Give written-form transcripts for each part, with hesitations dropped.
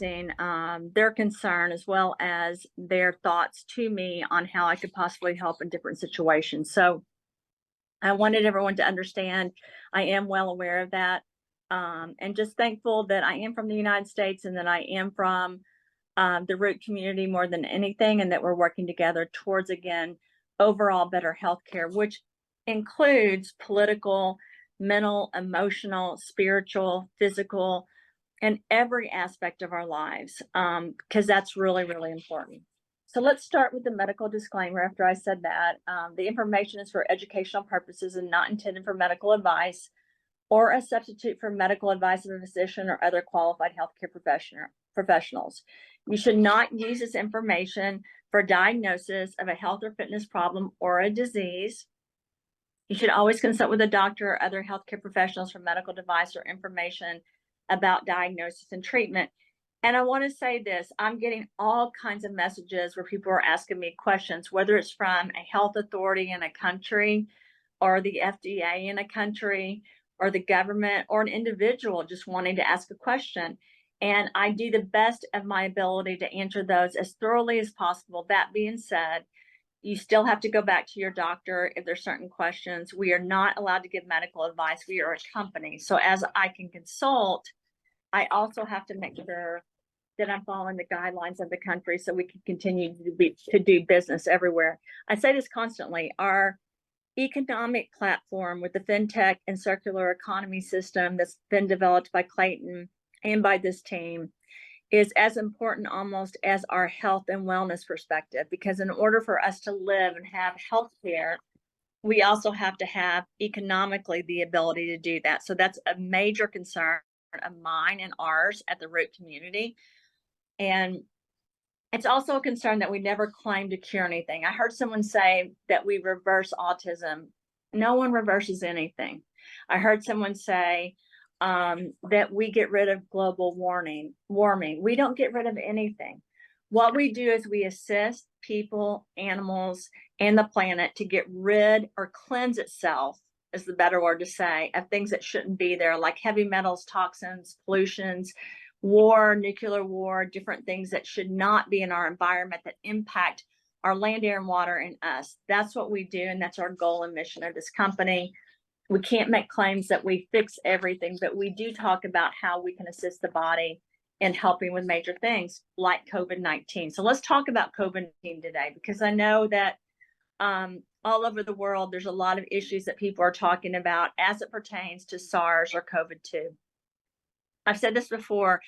expressing their concern as well as their thoughts to me on how I could possibly help in different situations. So I wanted everyone to understand I am well aware of that, and just thankful that I am from the United States and that I am from the root community more than anything, and that we're working together towards, again, overall better healthcare, which includes political, mental, emotional, spiritual, physical, and every aspect of our lives, because that's really, really important. So let's start with the medical disclaimer after I said that. The information is for educational purposes and not intended for medical advice or a substitute for medical advice of a physician or other qualified healthcare professionals. You should not use this information for diagnosis of a health or fitness problem or a disease. You should always consult with a doctor or other healthcare professionals for medical advice or information about diagnosis and treatment. And I want to say this, I'm getting all kinds of messages where people are asking me questions, whether it's from a health authority in a country or the FDA in a country or the government or an individual just wanting to ask a question. And I do the best of my ability to answer those as thoroughly as possible. That being said, you still have to go back to your doctor if there's certain questions. We are not allowed to give medical advice. We are a company. So as I can consult, I also have to make sure that I'm following the guidelines of the country so we can continue to do business everywhere. I say this constantly. Our economic platform with the fintech and circular economy system that's been developed by Clayton and by this team is as important almost as our health and wellness perspective, because in order for us to live and have health care, we also have to have economically the ability to do that. So that's a major concern of mine and ours at the Root community. And it's also a concern that we never claim to cure anything. I heard someone say that we reverse autism. No one reverses anything. I heard someone say that we get rid of global warming. We don't get rid of anything. What we do is we assist people, animals, and the planet to get rid or cleanse itself, is the better word to say, of things that shouldn't be there, like heavy metals, toxins, pollutions, war, nuclear war, different things that should not be in our environment that impact our land, air, and water and us. That's what we do, and that's our goal and mission of this company. We can't make claims that we fix everything, but we do talk about how we can assist the body in helping with major things like COVID-19. So let's talk about COVID-19 today, because I know that all over the world, there's a lot of issues that people are talking about as it pertains to SARS or COVID-2. I've said this before,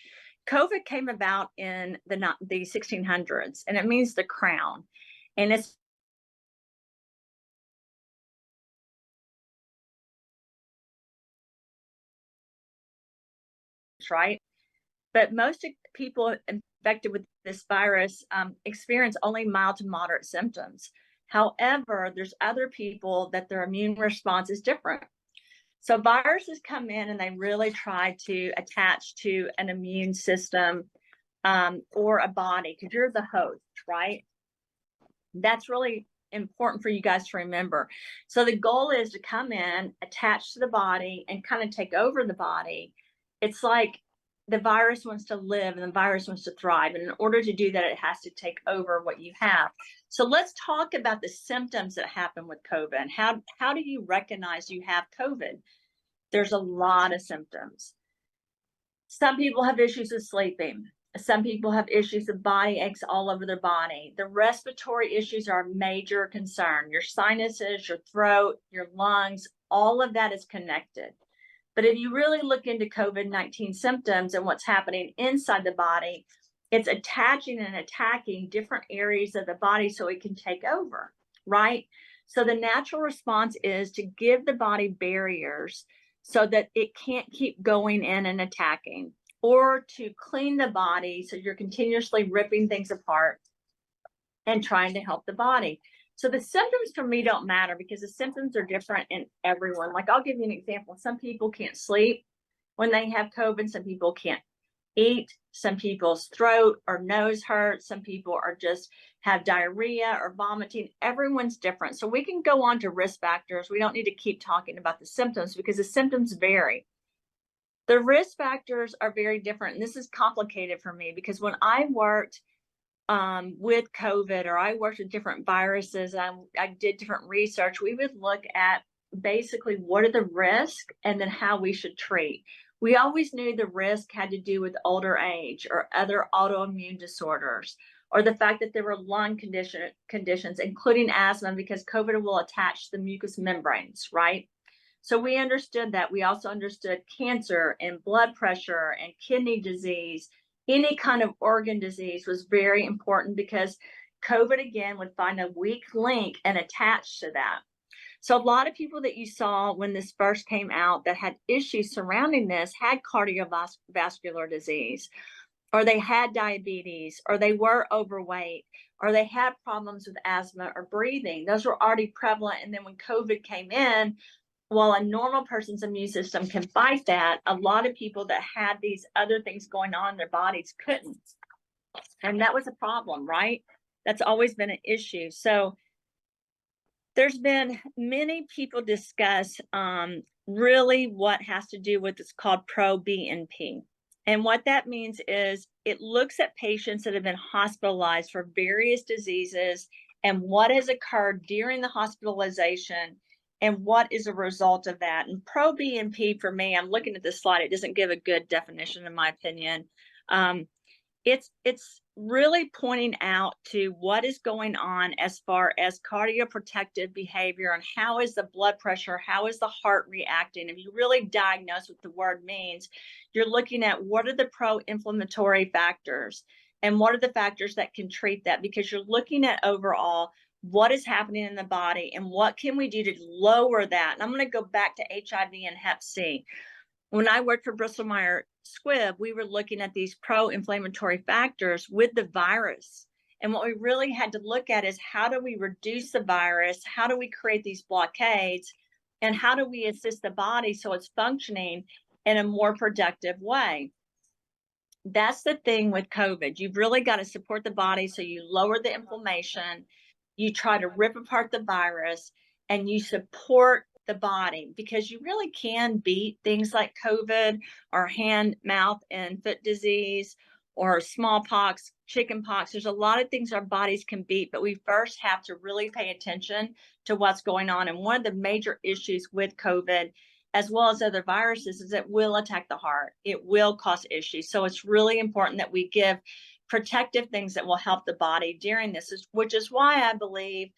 COVID came about in the 1600s, and it means the crown. And it's right. But most people infected with this virus experience only mild to moderate symptoms. However, there's other people that their immune response is different. So viruses come in and they really try to attach to an immune system or a body, because you're the host, right? That's really important for you guys to remember. So the goal is to come in, attach to the body, and kind of take over the body. It's like the virus wants to live and the virus wants to thrive. And in order to do that, it has to take over what you have. So let's talk about the symptoms that happen with COVID. And how do you recognize you have COVID? There's a lot of symptoms. Some people have issues with sleeping. Some people have issues with body aches all over their body. The respiratory issues are a major concern. Your sinuses, your throat, your lungs, all of that is connected. But if you really look into COVID-19 symptoms and what's happening inside the body, it's attaching and attacking different areas of the body so it can take over, right? So the natural response is to give the body barriers so that it can't keep going in and attacking, or to clean the body so you're continuously ripping things apart and trying to help the body. So the symptoms for me don't matter, because the symptoms are different in everyone. Like, I'll give you an example. Some people can't sleep when they have COVID. Some people can't eat. Some people's throat or nose hurts. Some people are just have diarrhea or vomiting. Everyone's different. So we can go on to risk factors. We don't need to keep talking about the symptoms because the symptoms vary. The risk factors are very different. And this is complicated for me because when I worked with COVID, or I worked with different viruses, I did different research, we would look at basically what are the risks and then how we should treat. We always knew the risk had to do with older age or other autoimmune disorders, or the fact that there were lung conditions, including asthma, because COVID will attach the mucous membranes, right? So we understood that. We also understood cancer and blood pressure and kidney disease. Any kind of organ disease was very important because COVID again would find a weak link and attach to that. So a lot of people that you saw when this first came out that had issues surrounding this had cardiovascular disease, or they had diabetes, or they were overweight, or they had problems with asthma or breathing. Those were already prevalent. And then when COVID came in, while a normal person's immune system can fight that, a lot of people that had these other things going on in their bodies couldn't. And that was a problem, right? That's always been an issue. So there's been many people discuss really what has to do with what's called pro-BNP. And what that means is it looks at patients that have been hospitalized for various diseases and what has occurred during the hospitalization and what is a result of that. And pro-BNP for me, I'm looking at this slide, it doesn't give a good definition in my opinion. It's really pointing out to what is going on as far as cardioprotective behavior and how is the blood pressure, how is the heart reacting. If you really diagnose what the word means, you're looking at what are the pro-inflammatory factors and what are the factors that can treat that, because you're looking at overall what is happening in the body and what can we do to lower that. And I'm going to go back to HIV and Hep C. When I worked for Bristol Myers Squibb, we were looking at these pro-inflammatory factors with the virus. And what we really had to look at is how do we reduce the virus? How do we create these blockades? And how do we assist the body so it's functioning in a more productive way? That's the thing with COVID. You've really got to support the body so you lower the inflammation, you try to rip apart the virus, and you support the body, because you really can beat things like COVID or hand, mouth, and foot disease or smallpox, chickenpox. There's a lot of things our bodies can beat, but we first have to really pay attention to what's going on. And one of the major issues with COVID, as well as other viruses, is it will attack the heart. It will cause issues. So it's really important that we give protective things that will help the body during this, which is why I believe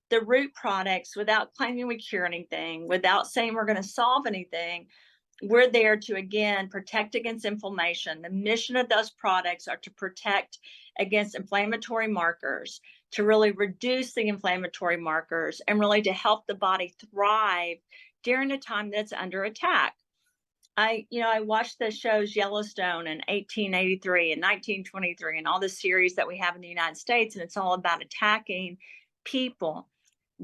the root products, without claiming we cure anything, without saying we're going to solve anything, we're there to, again, protect against inflammation. The mission of those products are to protect against inflammatory markers, to really reduce the inflammatory markers, and really to help the body thrive during a time that's under attack. I watched the shows Yellowstone in 1883 and 1923 and all the series that we have in the United States, and it's all about attacking people.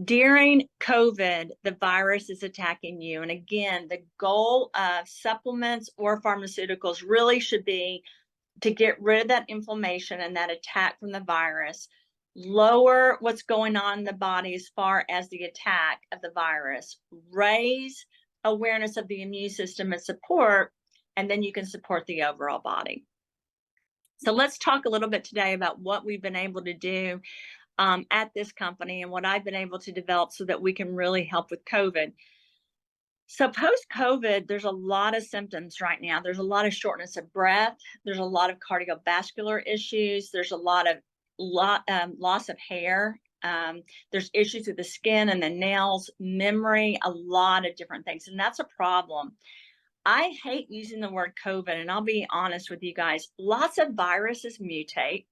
During COVID, the virus is attacking you. And again, the goal of supplements or pharmaceuticals really should be to get rid of that inflammation and that attack from the virus, lower what's going on in the body as far as the attack of the virus, raise awareness of the immune system and support, and then you can support the overall body. So let's talk a little bit today about what we've been able to do at this company and what I've been able to develop so that we can really help with COVID. So post-COVID, there's a lot of symptoms right now. There's a lot of shortness of breath. There's a lot of cardiovascular issues. There's a lot of loss of hair. There's issues with the skin and the nails, memory, a lot of different things. And that's a problem. I hate using the word COVID, and I'll be honest with you guys. Lots of viruses mutate.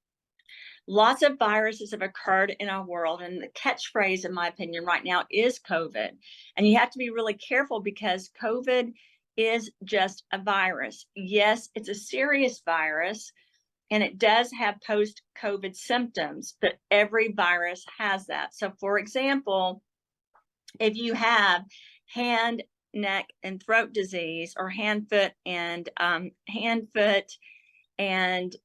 Lots of viruses have occurred in our world, and the catchphrase, in my opinion, right now is COVID. And you have to be really careful because COVID is just a virus. Yes, it's a serious virus, and it does have post-COVID symptoms, but every virus has that. So, for example, if you have hand, neck, and throat disease, or hand, foot, and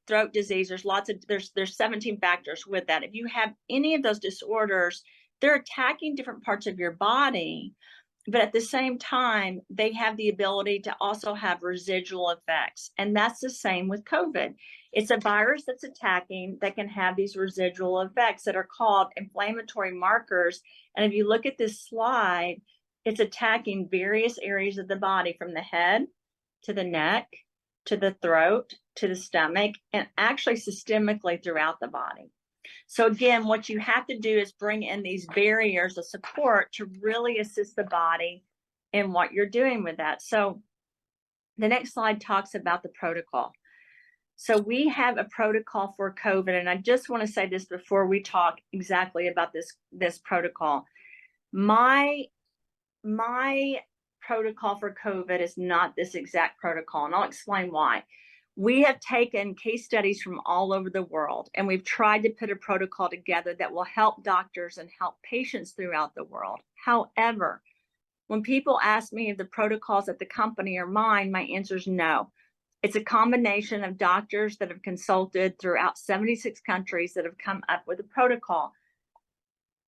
throat disease, there's 17 factors with that. If you have any of those disorders, they're attacking different parts of your body, but at the same time, they have the ability to also have residual effects. And that's the same with COVID. It's a virus that's attacking that can have these residual effects that are called inflammatory markers. And if you look at this slide, it's attacking various areas of the body, from the head to the neck, to the throat, to the stomach, and actually systemically throughout the body. So again, what you have to do is bring in these barriers of support to really assist the body in what you're doing with that. So the next slide talks about the protocol. So we have a protocol for COVID, and I just want to say this before we talk exactly about this protocol. My protocol for COVID is not this exact protocol, and I'll explain why. We have taken case studies from all over the world, and we've tried to put a protocol together that will help doctors and help patients throughout the world. However, when people ask me if the protocols at the company are mine, my answer is no. It's a combination of doctors that have consulted throughout 76 countries that have come up with a protocol.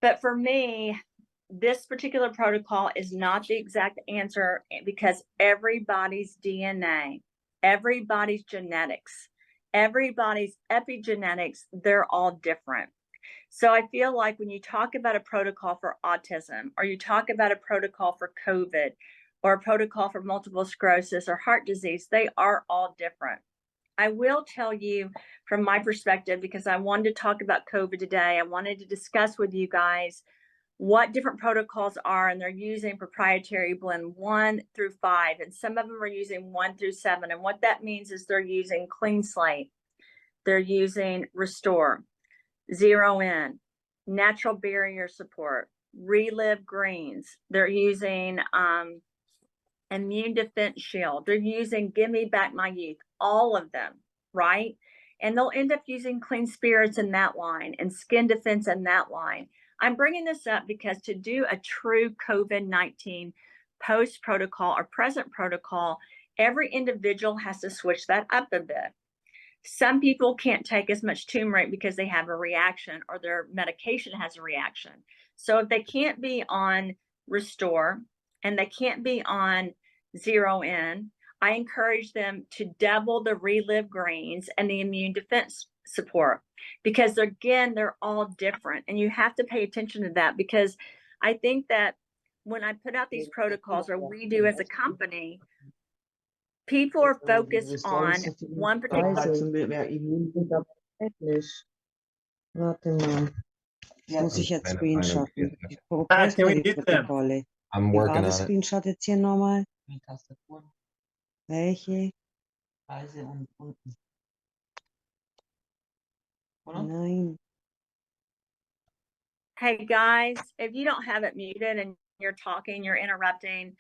But for me, this particular protocol is not the exact answer, because everybody's DNA, everybody's genetics, everybody's epigenetics, they're all different. So I feel like when you talk about a protocol for autism, or you talk about a protocol for COVID, or a protocol for multiple sclerosis or heart disease, they are all different. I will tell you from my perspective, because I wanted to talk about COVID today, I wanted to discuss with you guys what different protocols are, and they're using proprietary blend 1 through 5, and some of them are using 1 through 7. And what that means is they're using clean slate, they're using restore, zero in, natural barrier support, relive greens, they're using immune defense shield, they're using give me back my youth, all of them, right? And they'll end up using clean spirits in that line and skin defense in that line. I'm bringing this up because to do a true COVID-19 post protocol or present protocol, every individual has to switch that up a bit. Some people can't take as much turmeric because they have a reaction, or their medication has a reaction. So if they can't be on restore and they can't be on zero in, I encourage them to double the relive greens and the immune defense support, because again, they're all different, and you have to pay attention to that. Because I think that when I put out these protocols, or we do as a company, people are focused on one particular. Warte mal, Ja, muss ich jetzt keine screenshotten. Ahnung. Die Can we get them? Protokolle. I'm Wie war working das on it. Screenshot jetzt hier nochmal? Die Tastatur, Welche? Reise und unten. Oder? Nein. Hey guys, if you don't have it muted and you're talking, you're interrupting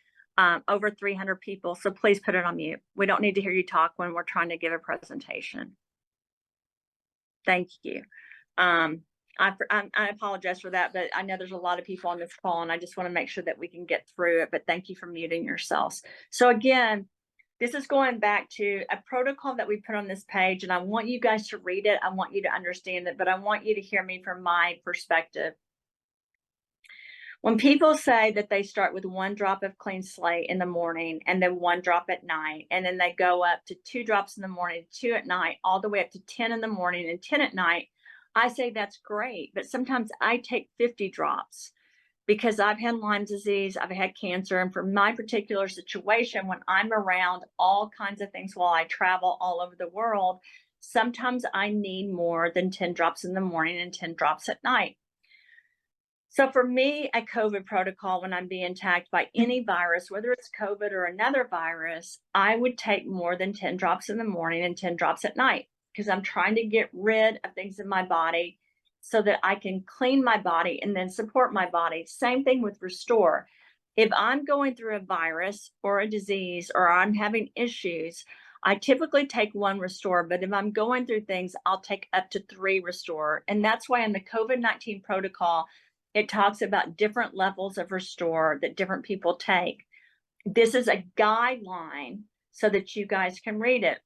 over 300 people, so please put it on mute. We don't need to hear you talk when we're trying to give a presentation. Thank you. I apologize for that, but I know there's a lot of people on this call, and I just want to make sure that we can get through it. But thank you for muting yourselves. So again, this is going back to a protocol that we put on this page, and I want you guys to read it. I want you to understand it, but I want you to hear me from my perspective. When people say that they start with 1 drop of clean slate in the morning, and then 1 drop at night, and then they go up to 2 drops in the morning, 2 at night, all the way up to 10 in the morning and 10 at night, I say that's great. But sometimes I take 50 drops, because I've had Lyme disease, I've had cancer, and for my particular situation, when I'm around all kinds of things while I travel all over the world, sometimes I need more than 10 drops in the morning and 10 drops at night. So for me, a COVID protocol, when I'm being attacked by any virus, whether it's COVID or another virus, I would take more than 10 drops in the morning and 10 drops at night, because I'm trying to get rid of things in my body so that I can clean my body and then support my body. Same thing with restore. If I'm going through a virus or a disease, or I'm having issues, I typically take 1 restore, but if I'm going through things, I'll take up to 3 restore. And that's why in the COVID-19 protocol, it talks about different levels of restore that different people take. This is a guideline so that you guys can read it.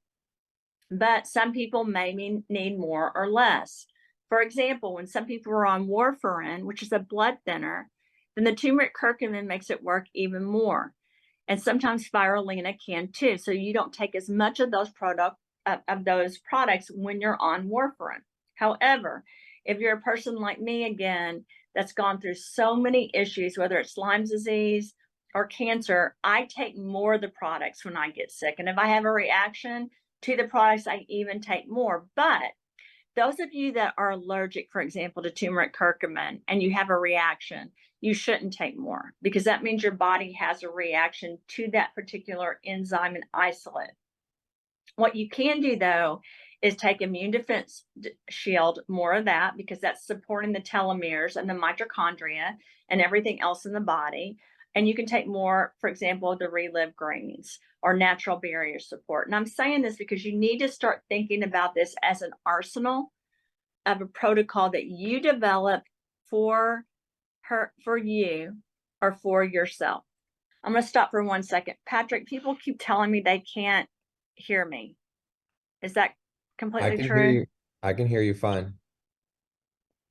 But some people may need more or less. For example, when some people are on warfarin, which is a blood thinner, then the turmeric curcumin makes it work even more. And sometimes spirulina can too. So you don't take as much of those products when you're on warfarin. However, if you're a person like me, again, that's gone through so many issues, whether it's Lyme disease or cancer, I take more of the products when I get sick. And if I have a reaction to the products, I even take more. But those of you that are allergic, for example, to turmeric curcumin, and you have a reaction, you shouldn't take more, because that means your body has a reaction to that particular enzyme and isolate. What you can do, though, is take immune defense shield, more of that, because that's supporting the telomeres and the mitochondria and everything else in the body. And you can take more, for example, the relive greens or natural barrier support. And I'm saying this because you need to start thinking about this as an arsenal of a protocol that you develop for you or for yourself. I'm going to stop for 1 second. Patrick, people keep telling me they can't hear me. Is that completely true? I can hear you fine.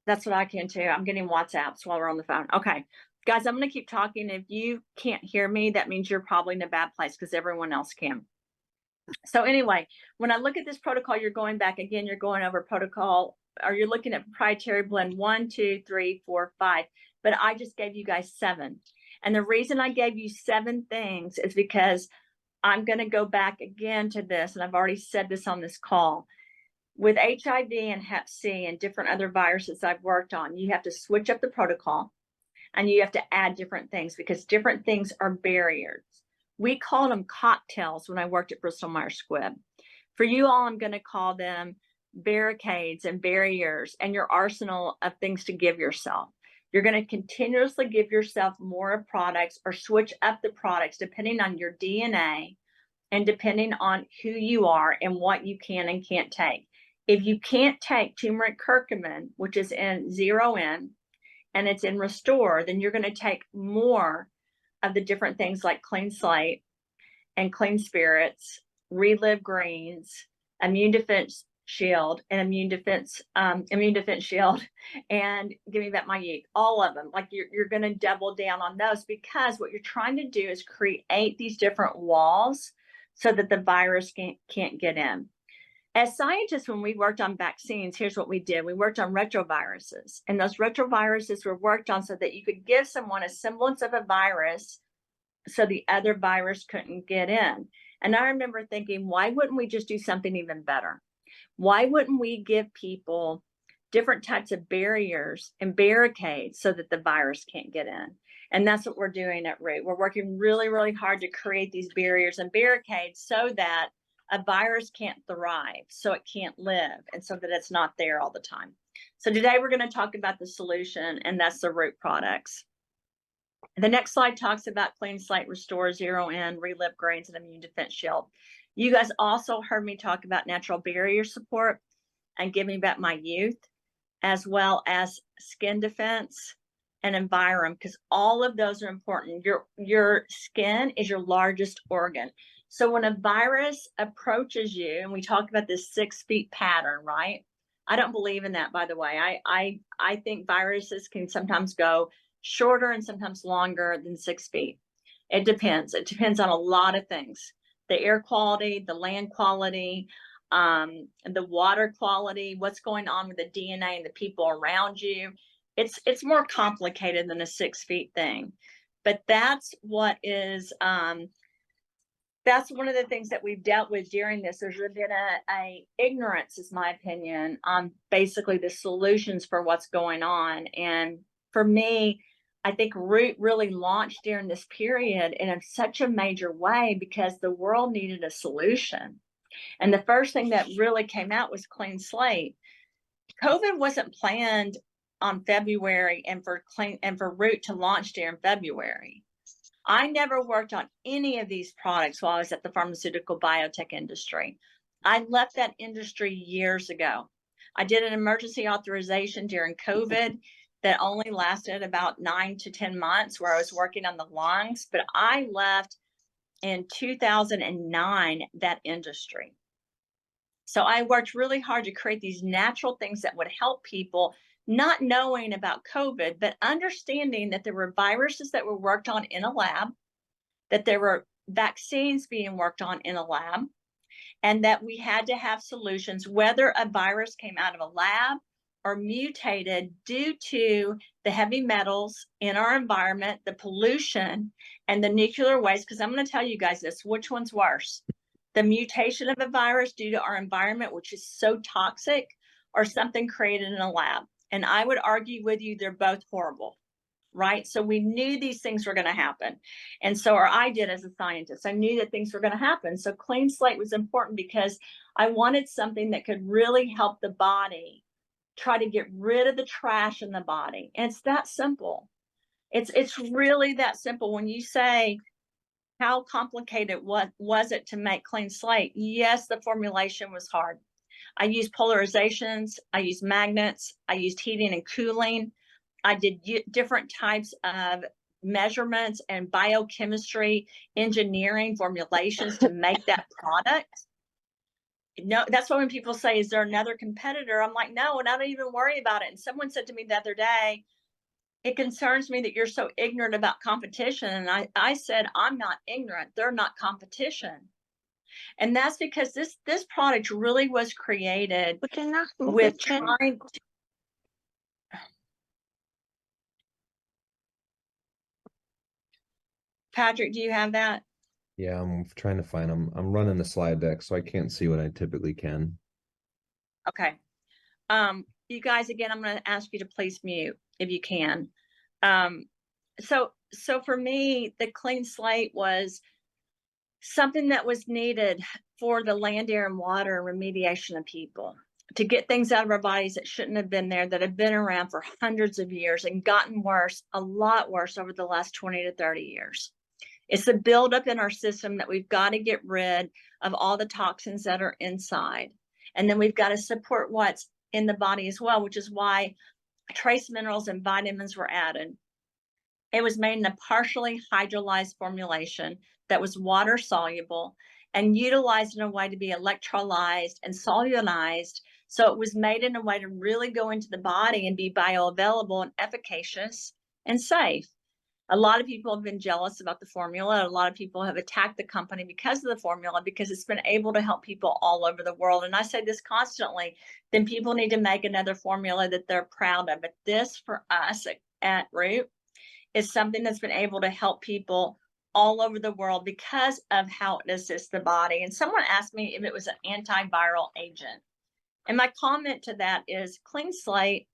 That's what I can too. I'm getting WhatsApps while we're on the phone. Okay. Guys, I'm going to keep talking. If you can't hear me, that means you're probably in a bad place because everyone else can. So anyway, when I look at this protocol, you're going back again, you're going over protocol, or you're looking at proprietary blend 1, 2, 3, 4, 5. But I just gave you guys 7. And the reason I gave you 7 things is because I'm going to go back again to this, and I've already said this on this call. With HIV and Hep C and different other viruses I've worked on, you have to switch up the protocol and you have to add different things because different things are barriers. We called them cocktails when I worked at Bristol Myers Squibb. For you all, I'm going to call them barricades and barriers and your arsenal of things to give yourself. You're going to continuously give yourself more products or switch up the products depending on your DNA and depending on who you are and what you can and can't take. If you can't take turmeric curcumin, which is in 0N, and it's in Restore, then you're going to take more of the different things like Clean Slate and Clean Spirits, Relive Greens, Immune Defense Shield, and Immune Defense Shield, and Give Me Back My Youth. All of them. Like you're going to double down on those because what you're trying to do is create these different walls so that the virus can't get in. As scientists, when we worked on vaccines, here's what we did. We worked on retroviruses, and those retroviruses were worked on so that you could give someone a semblance of a virus so the other virus couldn't get in. And I remember thinking, why wouldn't we just do something even better? Why wouldn't we give people different types of barriers and barricades so that the virus can't get in? And that's what we're doing at Root. We're working really, really hard to create these barriers and barricades so that a virus can't thrive, so it can't live, and so that it's not there all the time. So today we're going to talk about the solution, and that's the Root products. The next slide talks about Clean Slate, Restore, 0N, Relive Greens, and Immune Defense Shield. You guys also heard me talk about natural barrier support and Give Me Back My Youth, as well as skin defense and environment, because all of those are important. Your skin is your largest organ. So when a virus approaches you, and we talk about this 6 feet pattern, right? I don't believe in that, by the way. I think viruses can sometimes go shorter and sometimes longer than 6 feet. It depends. It depends on a lot of things. The air quality, the land quality, the water quality, what's going on with the DNA and the people around you. It's more complicated than a 6 feet thing. But that's what is that's one of the things that we've dealt with during this. There's been a ignorance, is my opinion, on basically the solutions for what's going on. And for me, I think Root really launched during this period in such a major way because the world needed a solution. And the first thing that really came out was Clean Slate. COVID wasn't planned on February and for Root to launch during February. I never worked on any of these products while I was at the pharmaceutical biotech industry. I left that industry years ago. I did an emergency authorization during COVID that only lasted about 9 to 10 months where I was working on the lungs, but I left in 2009 that industry. So I worked really hard to create these natural things that would help people not knowing about COVID, but understanding that there were viruses that were worked on in a lab, that there were vaccines being worked on in a lab, and that we had to have solutions, whether a virus came out of a lab or mutated due to the heavy metals in our environment, the pollution, and the nuclear waste. Because I'm going to tell you guys this, which one's worse? The mutation of a virus due to our environment, which is so toxic, or something created in a lab. And I would argue with you, they're both horrible, right? So we knew these things were going to happen. And so, or I did as a scientist, I knew that things were going to happen. So clean slate was important because I wanted something that could really help the body try to get rid of the trash in the body. And it's that simple. It's really that simple. When you say, how complicated was it to make clean slate? Yes, the formulation was hard. I used polarizations, I used magnets, I used heating and cooling. I did different types of measurements and biochemistry, engineering formulations to make that product. No, that's why when people say, is there another competitor? I'm like, no, and I don't even worry about it. And someone said to me the other day, it concerns me that you're so ignorant about competition. And I said, I'm not ignorant. They're not competition. And that's because this product really was created with trying to, Patrick, do you have that? Yeah, I'm trying to find them. I'm running the slide deck, so I can't see what I typically can. Okay. You guys, again, I'm going to ask you to please mute if you can. So for me, the clean slate was something that was needed for the land, air, and water remediation of people, to get things out of our bodies that shouldn't have been there, that have been around for hundreds of years and gotten worse, a lot worse over the last 20 to 30 years. It's the buildup in our system that we've got to get rid of all the toxins that are inside. And then we've got to support what's in the body as well, which is why trace minerals and vitamins were added. It was made in a partially hydrolyzed formulation that was water soluble and utilized in a way to be electrolyzed and solunized. So it was made in a way to really go into the body and be bioavailable and efficacious and safe. A lot of people have been jealous about the formula. A lot of people have attacked the company because of the formula, because it's been able to help people all over the world. And I say this constantly, then people need to make another formula that they're proud of. But this, for us at Root, is something that's been able to help people all over the world because of how it assists the body. And someone asked me if it was an antiviral agent. And my comment to that is, Clean Slate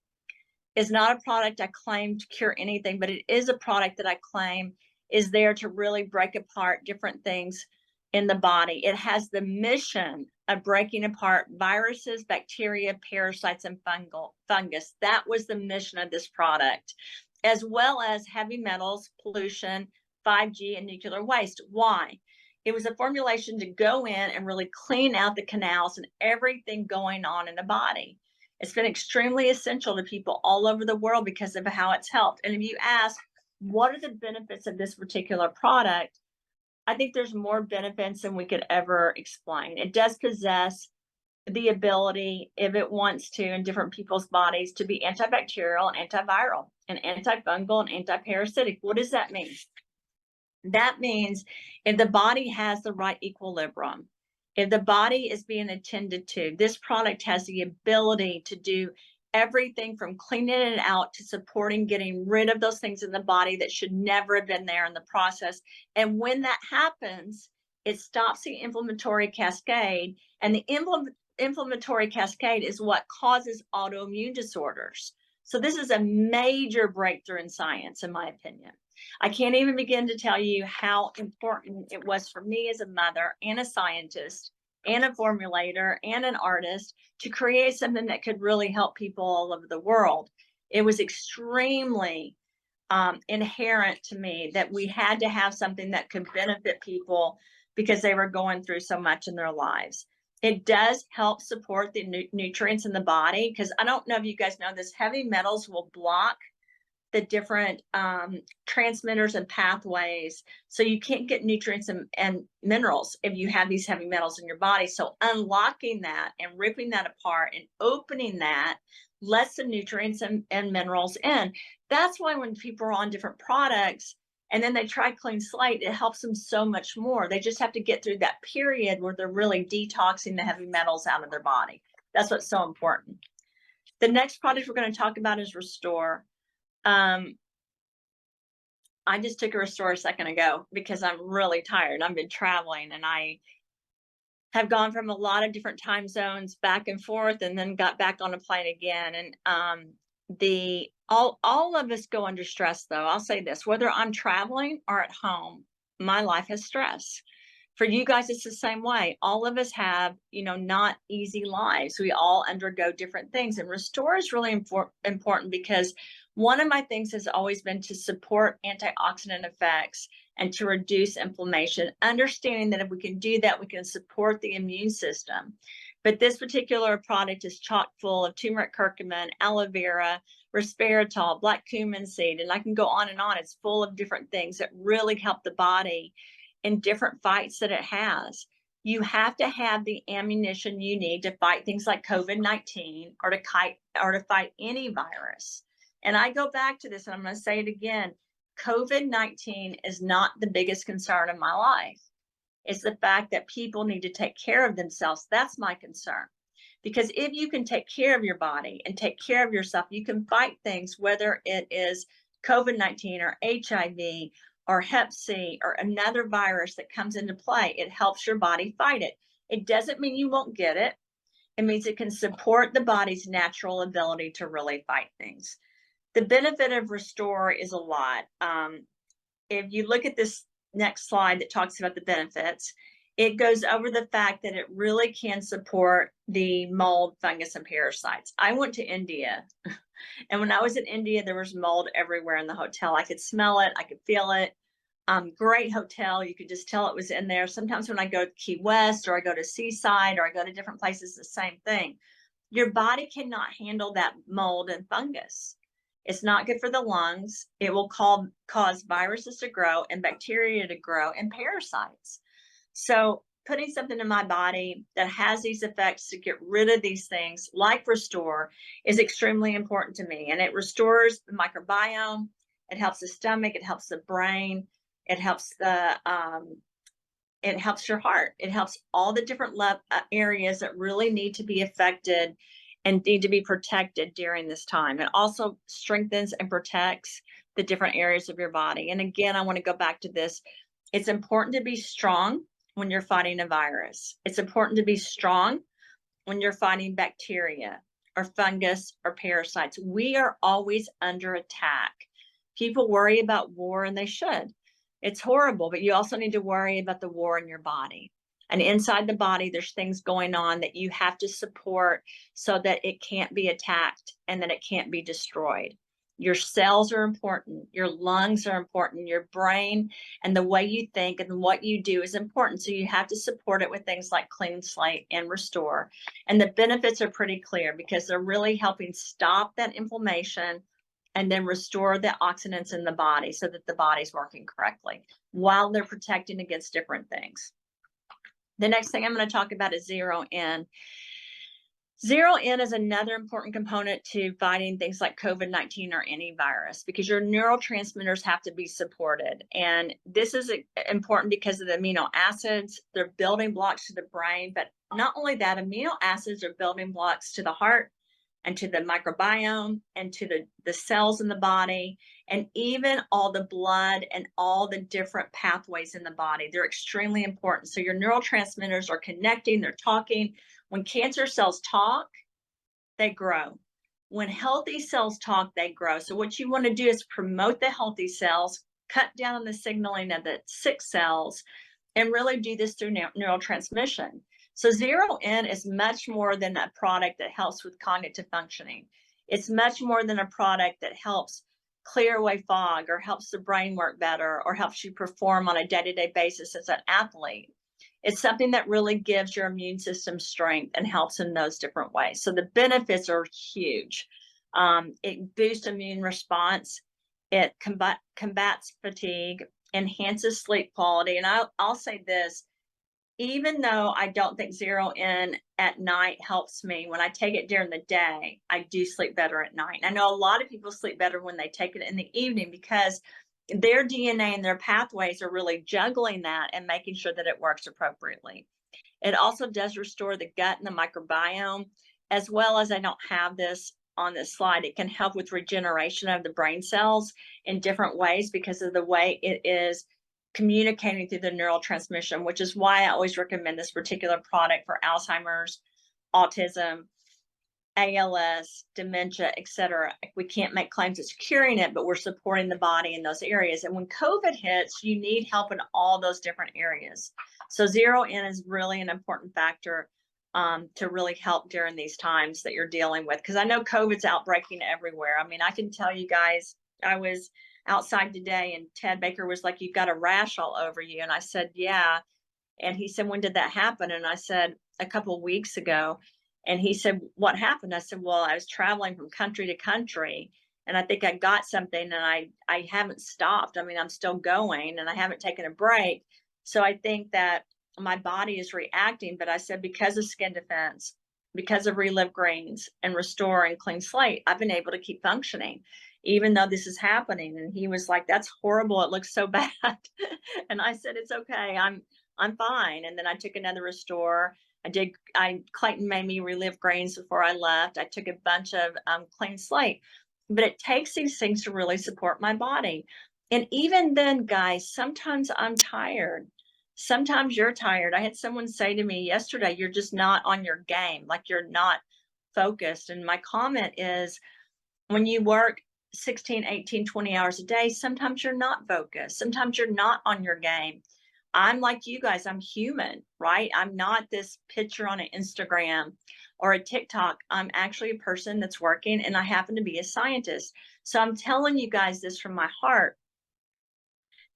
is not a product I claim to cure anything, but it is a product that I claim is there to really break apart different things in the body. It has the mission of breaking apart viruses, bacteria, parasites, and fungus. That was the mission of this product, as well as heavy metals, pollution, 5G, and nuclear waste. Why? It was a formulation to go in and really clean out the canals and everything going on in the body. It's been extremely essential to people all over the world because of how it's helped. And if you ask, what are the benefits of this particular product? I think there's more benefits than we could ever explain. It does possess the ability, if it wants to, in different people's bodies, to be antibacterial and antiviral and antifungal and antiparasitic. What does that mean? That means if the body has the right equilibrium, if the body is being attended to, this product has the ability to do everything from cleaning it out to supporting getting rid of those things in the body that should never have been there in the process. And when that happens, it stops the inflammatory cascade. And the inflammatory cascade is what causes autoimmune disorders. So this is a major breakthrough in science, in my opinion. I can't even begin to tell you how important it was for me as a mother and a scientist and a formulator and an artist to create something that could really help people all over the world. It was extremely inherent to me that we had to have something that could benefit people because they were going through so much in their lives. It does help support the nutrients in the body, because I don't know if you guys know this, heavy metals will block the different transmitters and pathways. So you can't get nutrients and minerals if you have these heavy metals in your body. So unlocking that and ripping that apart and opening that lets the nutrients and minerals in. That's why when people are on different products and then they try clean slate, it helps them so much more. They just have to get through that period where they're really detoxing the heavy metals out of their body. That's what's so important. The next product we're going to talk about is Restore. I just took a Restore a second ago because I'm really tired. I've been traveling and I have gone from a lot of different time zones back and forth and then got back on a plane again. And all of us go under stress though. I'll say this, whether I'm traveling or at home, my life has stress. For you guys, it's the same way. All of us have, not easy lives. We all undergo different things. And Restore is really important because one of my things has always been to support antioxidant effects and to reduce inflammation, understanding that if we can do that, we can support the immune system. But this particular product is chock full of turmeric, curcumin, aloe vera, resveratrol, black cumin seed, and I can go on and on. It's full of different things that really help the body in different fights that it has. You have to have the ammunition you need to fight things like COVID-19 or to fight any virus. And I go back to this, and I'm going to say it again. COVID-19 is not the biggest concern in my life. It's the fact that people need to take care of themselves. That's my concern. Because if you can take care of your body and take care of yourself, you can fight things, whether it is COVID-19 or HIV or Hep C or another virus that comes into play. It helps your body fight it. It doesn't mean you won't get it. It means it can support the body's natural ability to really fight things. The benefit of Restore is a lot. If you look at this next slide that talks about the benefits, it goes over the fact that it really can support the mold, fungus, and parasites. I went to India, and when I was in India, there was mold everywhere in the hotel. I could smell it. I could feel it. Great hotel. You could just tell it was in there. Sometimes when I go to Key West or I go to Seaside or I go to different places, the same thing. Your body cannot handle that mold and fungus. It's not good for the lungs. It will cause viruses to grow and bacteria to grow and parasites. So putting something in my body that has these effects to get rid of these things, like Restore, is extremely important to me. And it restores the microbiome. It helps the stomach. It helps the brain. It helps it helps your heart. It helps all the different areas that really need to be affected and need to be protected during this time. It also strengthens and protects the different areas of your body. And again, I want to go back to this. It's important to be strong when you're fighting a virus. It's important to be strong when you're fighting bacteria or fungus or parasites. We are always under attack. People worry about war, and they should. It's horrible, but you also need to worry about the war in your body. And inside the body, there's things going on that you have to support so that it can't be attacked and that it can't be destroyed. Your cells are important. Your lungs are important. Your brain and the way you think and what you do is important. So you have to support it with things like Clean Slate and Restore. And the benefits are pretty clear because they're really helping stop that inflammation and then restore the oxidants in the body so that the body's working correctly while they're protecting against different things. The next thing I'm going to talk about is Zero N. Zero N is another important component to fighting things like COVID-19 or any virus because your neurotransmitters have to be supported. And this is important because of the amino acids. They're building blocks to the brain, but not only that, amino acids are building blocks to the heart and to the microbiome and to the cells in the body, and even all the blood and all the different pathways in the body. They're extremely important. So your neurotransmitters are connecting, they're talking. When cancer cells talk, they grow. When healthy cells talk, they grow. So what you want to do is promote the healthy cells, cut down on the signaling of the sick cells, and really do this through neurotransmission. So Zero N is much more than a product that helps with cognitive functioning. It's much more than a product that helps clear away fog or helps the brain work better or helps you perform on a day-to-day basis as an athlete. It's something that really gives your immune system strength and helps in those different ways. So the benefits are huge. It boosts immune response. It combats fatigue, enhances sleep quality. And I'll say this, even though I don't think Zero In at night helps me, when I take it during the day, I do sleep better at night. And I know a lot of people sleep better when they take it in the evening because their DNA and their pathways are really juggling that and making sure that it works appropriately. It also does restore the gut and the microbiome, as well as, I don't have this on this slide, it can help with regeneration of the brain cells in different ways because of the way it is communicating through the neurotransmission, which is why I always recommend this particular product for Alzheimer's, autism, ALS, dementia, etc. We can't make claims it's curing it, but we're supporting the body in those areas. And when COVID hits, you need help in all those different areas. So Zero In is really an important factor to really help during these times that you're dealing with. Because I know COVID's outbreaking everywhere. I mean, I can tell you guys, I was outside today and Ted Baker was like, "You've got a rash all over you." And I said, "Yeah." And he said, "When did that happen?" And I said, "A couple of weeks ago." And he said, "What happened?" I said, "Well, I was traveling from country to country and I think I got something and I haven't stopped. I mean, I'm still going and I haven't taken a break. So I think that my body is reacting." But I said, because of skin defense, because of Relive Greens and Restore and Clean Slate, I've been able to keep functioning even though this is happening. And he was like, "That's horrible. It looks so bad." And I said, "It's okay. I'm fine." And then I took another Restore. Clayton made me Relive Greens before I left. I took a bunch of Clean Slate, but it takes these things to really support my body. And even then, guys, sometimes I'm tired. Sometimes you're tired. I had someone say to me yesterday, "You're just not on your game, like you're not focused." And my comment is, when you work 16, 18, 20 hours a day, sometimes you're not focused. Sometimes you're not on your game. I'm like you guys, I'm human, right? I'm not this picture on an Instagram or a TikTok. I'm actually a person that's working and I happen to be a scientist. So I'm telling you guys this from my heart.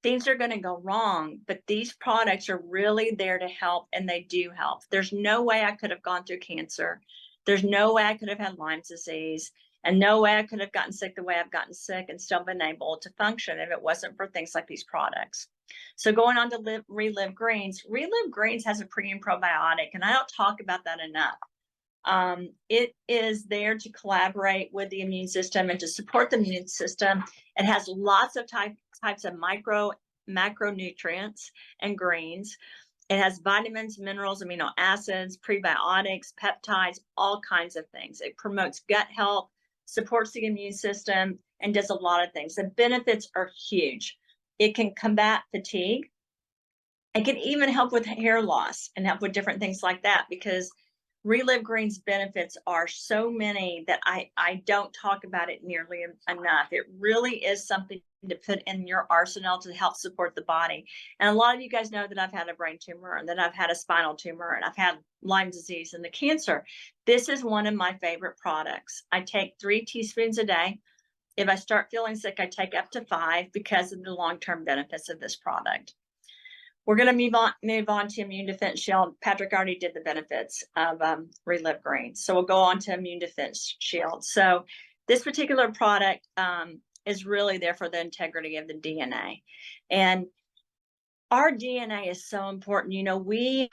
Things are going to go wrong, but these products are really there to help and they do help. There's no way I could have gone through cancer. There's no way I could have had Lyme disease. And no way I could have gotten sick the way I've gotten sick and still been able to function if it wasn't for things like these products. So going on to Relive Greens, Relive Greens has a pre and probiotic, and I don't talk about that enough. It is there to collaborate with the immune system and to support the immune system. It has lots of types of macronutrients and greens. It has vitamins, minerals, amino acids, prebiotics, peptides, all kinds of things. It promotes gut health, supports the immune system, and does a lot of things. The benefits are huge. It can combat fatigue. It can even help with hair loss and help with different things like that, because Relive Greens benefits are so many that I don't talk about it nearly enough. It really is something to put in your arsenal to help support the body. And a lot of you guys know that I've had a brain tumor and that I've had a spinal tumor and I've had Lyme disease and the cancer. This is one of my favorite products. I take 3 teaspoons a day. If I start feeling sick, I take up to 5 because of the long-term benefits of this product. We're going to move on to Immune Defense Shield. Patrick already did the benefits of Relive Greens. So we'll go on to Immune Defense Shield. So this particular product is really there for the integrity of the DNA. And our DNA is so important. You know, we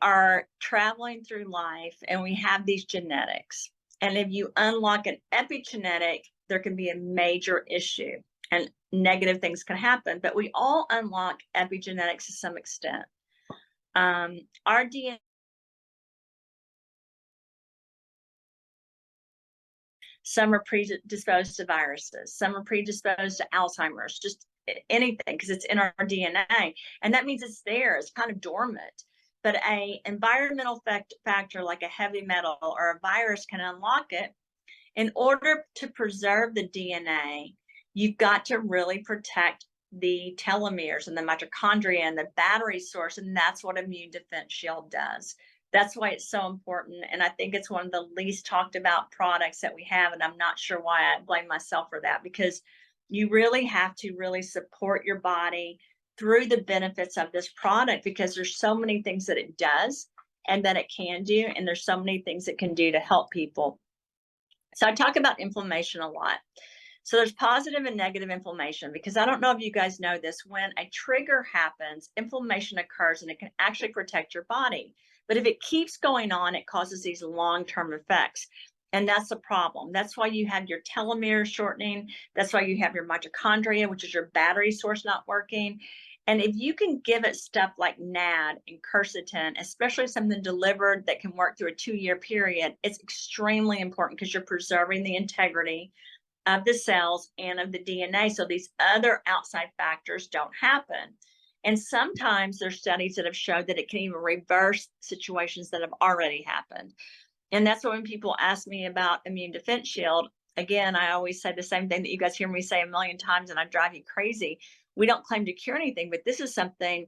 are traveling through life and we have these genetics. And if you unlock an epigenetic, there can be a major issue and negative things can happen, but we all unlock epigenetics to some extent. Our DNA, some are predisposed to viruses, some are predisposed to Alzheimer's, just anything, because it's in our DNA. And that means it's there, it's kind of dormant. But a environmental factor like a heavy metal or a virus can unlock it. In order to preserve the DNA, you've got to really protect the telomeres and the mitochondria and the battery source. And that's what Immune Defense Shield does. That's why it's so important. And I think it's one of the least talked about products that we have. And I'm not sure why. I blame myself for that, because you really have to really support your body through the benefits of this product, because there's so many things that it does and that it can do. And there's so many things it can do to help people. So I talk about inflammation a lot. So there's positive and negative inflammation, because I don't know if you guys know this, when a trigger happens, inflammation occurs and it can actually protect your body. But if it keeps going on, it causes these long-term effects. And that's the problem. That's why you have your telomere shortening. That's why you have your mitochondria, which is your battery source, not working. And if you can give it stuff like NAD and quercetin, especially something delivered that can work through a 2-year period, it's extremely important, because you're preserving the integrity of the cells and of the DNA. So these other outside factors don't happen. And sometimes there's studies that have showed that it can even reverse situations that have already happened. And that's why when people ask me about immune defense shield, again, I always say the same thing that you guys hear me say a million times and I drive you crazy. We don't claim to cure anything, but this is something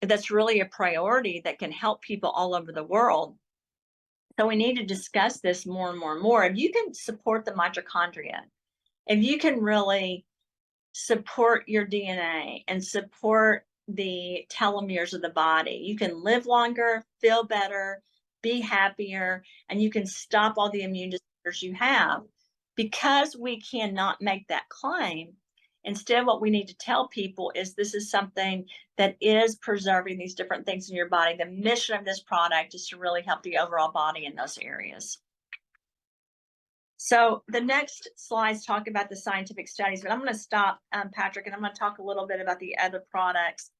that's really a priority that can help people all over the world. So we need to discuss this more and more and more. If you can support the mitochondria, if you can really support your DNA and support the telomeres of the body, you can live longer, feel better, be happier, and you can stop all the immune disorders you have. Because we cannot make that claim, instead what we need to tell people is this is something that is preserving these different things in your body. The mission of this product is to really help the overall body in those areas. So the next slides talk about the scientific studies, but I'm going to stop, Patrick, and I'm going to talk a little bit about the other products.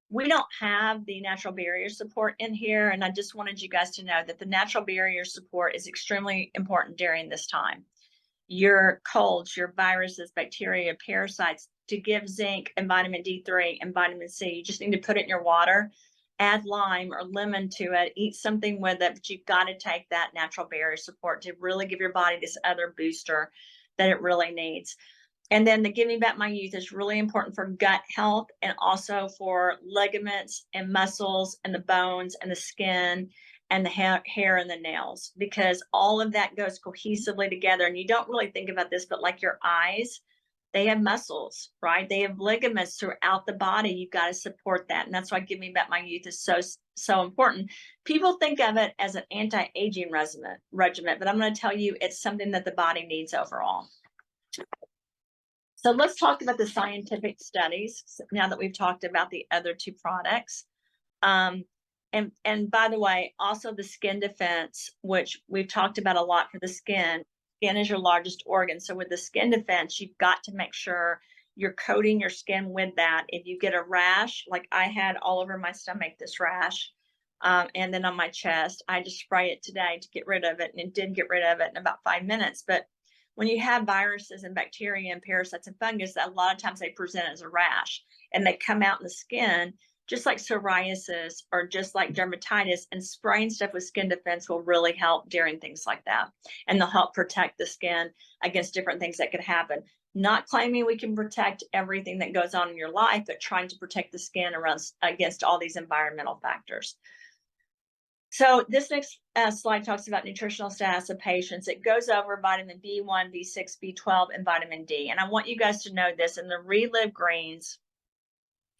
We don't have the natural barrier support in here, and I just wanted you guys to know that the natural barrier support is extremely important during this time. Your colds, your viruses, bacteria, parasites, to give zinc and vitamin D3 and vitamin C, you just need to put it in your water, add lime or lemon to it, eat something with it, but you've got to take that natural barrier support to really give your body this other booster that it really needs. And then the Give Me Back My Youth is really important for gut health, and also for ligaments and muscles and the bones and the skin and the hair and the nails, because all of that goes cohesively together. And you don't really think about this, but like your eyes, they have muscles, right? They have ligaments throughout the body. You've got to support that. And that's why Give Me Back My Youth is so important. People think of it as an anti-aging regimen, but I'm going to tell you, it's something that the body needs overall. So let's talk about the scientific studies now that we've talked about the other two products. And by the way, also the skin defense, which we've talked about a lot for the skin. Skin is your largest organ. So with the skin defense, you've got to make sure you're coating your skin with that. If you get a rash, like I had all over my stomach, this rash, and then on my chest, I just spray it today to get rid of it. And it did get rid of it in about 5 minutes. But when you have viruses and bacteria and parasites and fungus, a lot of times they present as a rash and they come out in the skin, just like psoriasis or just like dermatitis. And spraying stuff with skin defense will really help during things like that. And they'll help protect the skin against different things that could happen. Not claiming we can protect everything that goes on in your life, but trying to protect the skin against all these environmental factors. So this next slide talks about nutritional status of patients. It goes over vitamin B1, B6, B12, and vitamin D. And I want you guys to know this: in the Relive Greens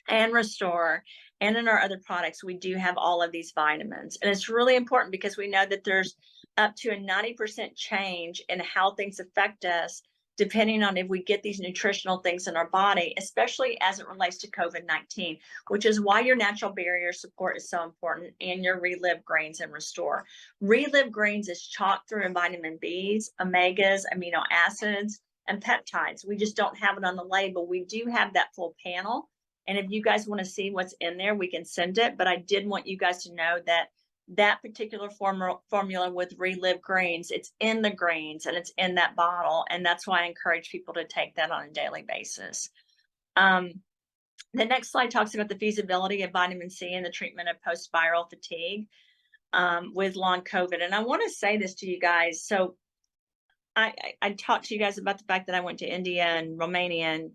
and Restore and in our other products, we do have all of these vitamins. And it's really important because we know that there's up to a 90% change in how things affect us, depending on if we get these nutritional things in our body, especially as it relates to COVID-19, which is why your natural barrier support is so important, and your Relive Greens and Restore. Relive Greens is chock through in vitamin Bs, omegas, amino acids, and peptides. We just don't have it on the label. We do have that full panel. And if you guys want to see what's in there, we can send it. But I did want you guys to know that that particular formula with Relive Greens, it's in the greens and it's in that bottle. And that's why I encourage people to take that on a daily basis. The next slide talks about the feasibility of vitamin C in the treatment of post-viral fatigue with long COVID. And I want to say this to you guys. So I talked to you guys about the fact that I went to India and Romania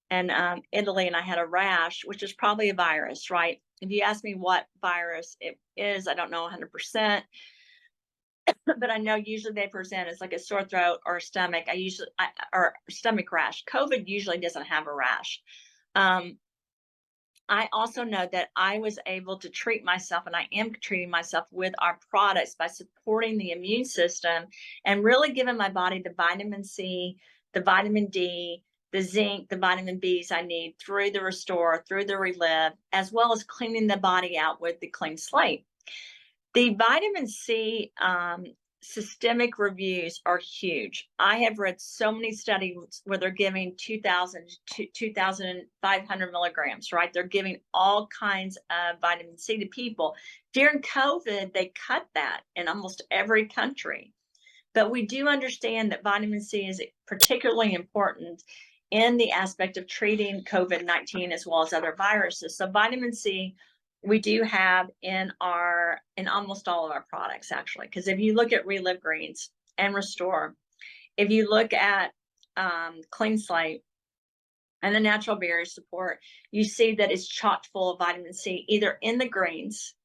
and Italy, and I had a rash, which is probably a virus, right? If you ask me what virus it is, I don't know 100%, but I know usually they present as like a sore throat or a stomach. Or stomach rash. COVID usually doesn't have a rash. I also know that I was able to treat myself, and I am treating myself with our products by supporting the immune system and really giving my body the vitamin C, the vitamin D, the zinc, the vitamin Bs I need through the Restore, through the Relive, as well as cleaning the body out with the Clean Slate. The vitamin C systemic reviews are huge. I have read so many studies where they're giving 2,000 to 2,500 milligrams, right? They're giving all kinds of vitamin C to people. During COVID, they cut that in almost every country. But we do understand that vitamin C is particularly important in the aspect of treating COVID-19 as well as other viruses. So vitamin C, we do have in almost all of our products, actually, because if you look at Relive Greens and Restore, if you look at Clean Slate and the Natural Barrier Support, you see that it's chock full of vitamin C, either in the greens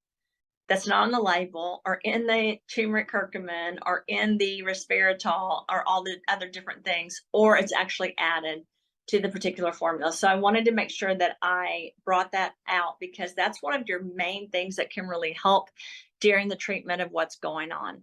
that's not on the label, or in the turmeric curcumin, or in the resveratrol, or all the other different things, or it's actually added to the particular formula. So I wanted to make sure that I brought that out, because that's one of your main things that can really help during the treatment of what's going on.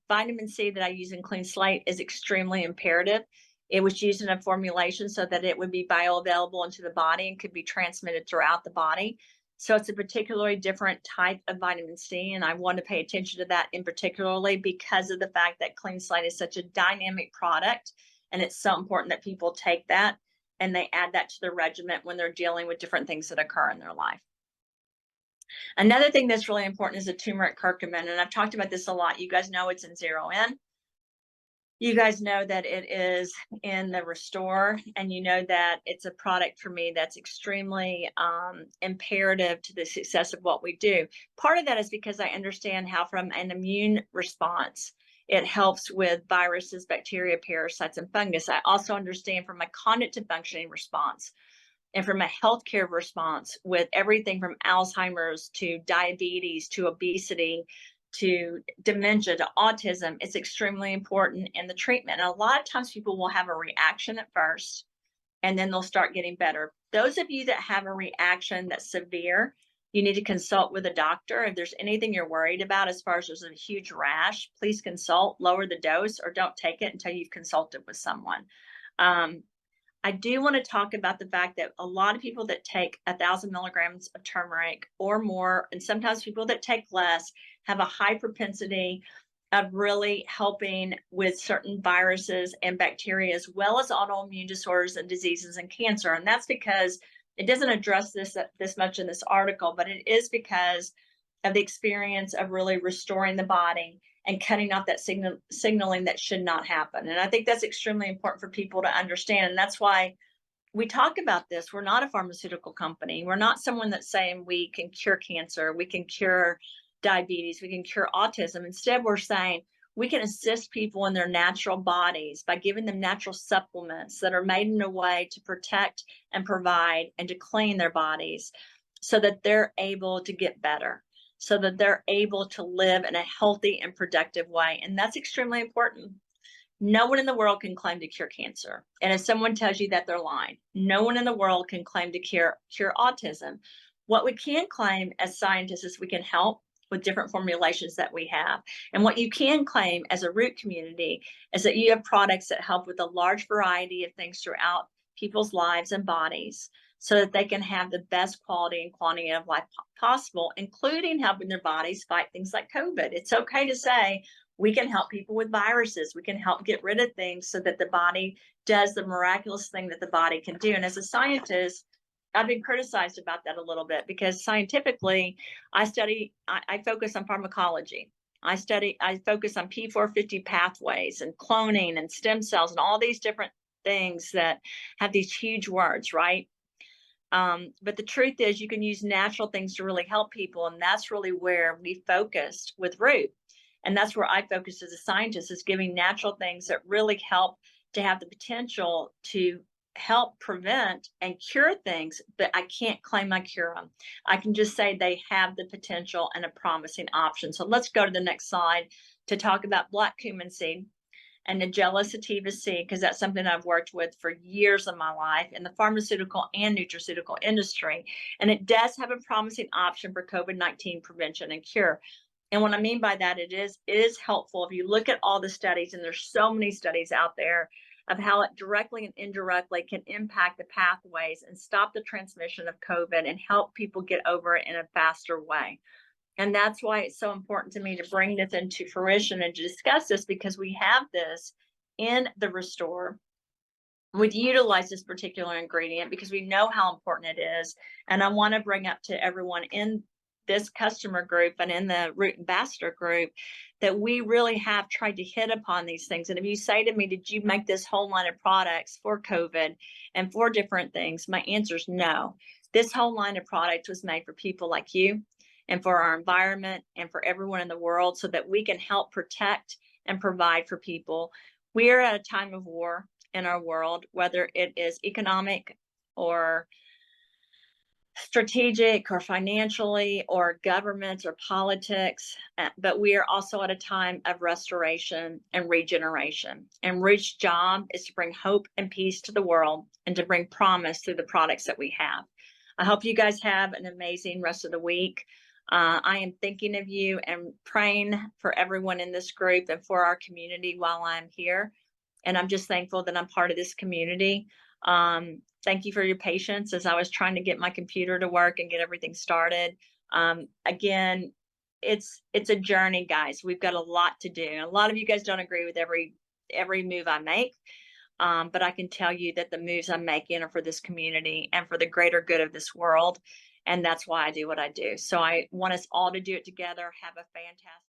Vitamin C that I use in Clean Slate is extremely imperative. It was used in a formulation so that it would be bioavailable into the body and could be transmitted throughout the body. So it's a particularly different type of vitamin C, and I want to pay attention to that in particularly because of the fact that Clean Slate is such a dynamic product, and it's so important that people take that and they add that to their regimen when they're dealing with different things that occur in their life. Another thing that's really important is the turmeric curcumin, and I've talked about this a lot. You guys know it's in 0N. You guys know that it is in the Restore, and you know that it's a product for me that's extremely imperative to the success of what we do. Part of that is because I understand how from an immune response, it helps with viruses, bacteria, parasites, and fungus. I also understand from a cognitive functioning response and from a healthcare response with everything from Alzheimer's to diabetes to obesity to dementia to autism. It's extremely important in the treatment. And a lot of times people will have a reaction at first, and then they'll start getting better. Those of you that have a reaction that's severe, you need to consult with a doctor. If there's anything you're worried about, as far as there's a huge rash, please consult, lower the dose, or don't take it until you've consulted with someone. I do want to talk about the fact that a lot of people that take 1,000 milligrams of turmeric or more, and sometimes people that take less, have a high propensity of really helping with certain viruses and bacteria, as well as autoimmune disorders and diseases and cancer. And that's because it doesn't address this much in this article, but it is because of the experience of really restoring the body and cutting off that signaling that should not happen. And I think that's extremely important for people to understand. And that's why we talk about this. We're not a pharmaceutical company. We're not someone that's saying we can cure cancer, we can cure diabetes, we can cure autism. Instead, we're saying we can assist people in their natural bodies by giving them natural supplements that are made in a way to protect and provide and to clean their bodies so that they're able to get better, so that they're able to live in a healthy and productive way. And that's extremely important. No one in the world can claim to cure cancer. And if someone tells you that, they're lying. No one in the world can claim to cure autism. What we can claim as scientists is we can help with different formulations that we have. And what you can claim as a root community is that you have products that help with a large variety of things throughout people's lives and bodies, so that they can have the best quality and quantity of life possible, including helping their bodies fight things like COVID. It's okay to say we can help people with viruses. We can help get rid of things so that the body does the miraculous thing that the body can do. And as a scientist, I've been criticized about that a little bit, because scientifically, I focus on pharmacology. I focus on P450 pathways and cloning and stem cells and all these different things that have these huge words, right? But the truth is, you can use natural things to really help people. And that's really where we focused with Root. And that's where I focus as a scientist, is giving natural things that really help to have the potential to help prevent and cure things, but I can't claim I cure them. I can just say they have the potential and a promising option. So let's go to the next slide to talk about black cumin seed and Nigella sativa seed, because that's something I've worked with for years of my life in the pharmaceutical and nutraceutical industry. And it does have a promising option for COVID-19 prevention and cure. And what I mean by that, it is helpful. If you look at all the studies, and there's so many studies out there of how it directly and indirectly can impact the pathways and stop the transmission of COVID and help people get over it in a faster way. And that's why it's so important to me to bring this into fruition and to discuss this, because we have this in the Restore. We've utilized this particular ingredient because we know how important it is. And I want to bring up to everyone in this customer group and in the Root Ambassador group that we really have tried to hit upon these things. And if you say to me, did you make this whole line of products for COVID and for different things? My answer is no. This whole line of products was made for people like you and for our environment and for everyone in the world, so that we can help protect and provide for people. We are at a time of war in our world, whether it is economic or strategic or financially or governments or politics, but we are also at a time of restoration and regeneration. And Root's job is to bring hope and peace to the world and to bring promise through the products that we have. I hope you guys have an amazing rest of the week. I am thinking of you and praying for everyone in this group and for our community while I'm here. And I'm just thankful that I'm part of this community. Thank you for your patience as I was trying to get my computer to work and get everything started. Again, it's a journey, guys. We've got a lot to do. A lot of you guys don't agree with every move I make. But I can tell you that the moves I'm making are for this community and for the greater good of this world. And that's why I do what I do. So I want us all to do it together. Have a fantastic